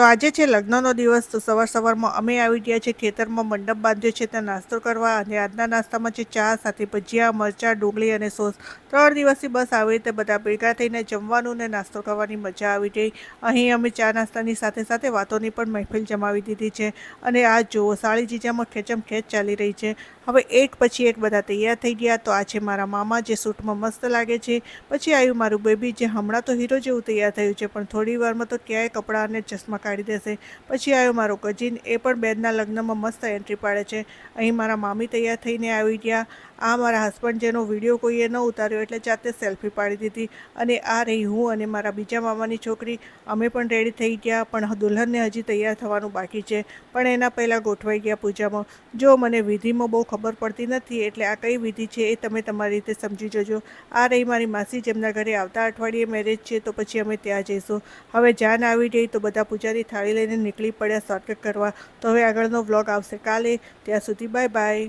તો આજે છે લગ્નનો દિવસ, તો સવારમાં અમે આવી ગયા છે ખેતરમાં, મંડપ બાંધ્યો છે ત્યાં નાસ્તો કરવા. અને આજના નાસ્તામાં છે ચા સાથે ભજીયા, મરચાં, ડુંગળી અને સોસ. 3 દિવસથી બસ આવી રીતે બધા ભેગા થઈને જમવાનું ને નાસ્તો કરવાની મજા આવી ગઈ. અહીં અમે ચા નાસ્તાની સાથે સાથે વાતોની પણ મહેફિલ જમાવી દીધી છે. અને આ જુઓ, સાળી જીજામાં ખેંચમ ખેંચ ચાલી રહી છે. હવે એક પછી એક બધા તૈયાર થઈ ગયા. તો આ છે મારા મામા, જે સૂટમાં મસ્ત લાગે છે. પછી આવ્યું મારું બેબી, જે હમણાં તો હીરો જેવું તૈયાર થયું છે, પણ થોડી વારમાં તો ક્યાંય કપડાં અને ચશ્મા કાઢી દેશે. પછી આવ્યો મારો કઝિન, એ પણ બેનના લગ્નમાં મસ્ત એન્ટ્રી પાડે છે. અહીં મારા મામી તૈયાર થઈને આવી ગયા. આ મારા હસબન્ડ, જેનો વિડીયો કોઈએ ન ઉતાર્યો એટલે જાતે સેલ્ફી પાડી દીધી. અને આ રહી હું અને મારા બીજા મામાની છોકરી. અમે પણ રેડી થઈ ગયા, પણ દુલ્હનને હજી તૈયાર થવાનું બાકી છે. પણ એના પહેલાં ગોઠવાઈ ગયા પૂજામાં. જો મને વિધિમાં બહુ ખબર પડતી નથી, એટલે આ કઈ વિધિ છે એ તમે તમારી રીતે સમજી જજો. આ રહી મારી માસી, જેમના ઘરે આવતા અઠવાડિયે મેરેજ છે, તો પછી અમે ત્યાં જઈશું. હવે જાન આવી ગઈ, તો બધા પૂજાની થાળી લઈને નીકળી પડ્યા શોર્ટકટ કરવા. તો હવે આગળનો વ્લોગ આવશે કાલે. ત્યાં સુધી બાય બાય.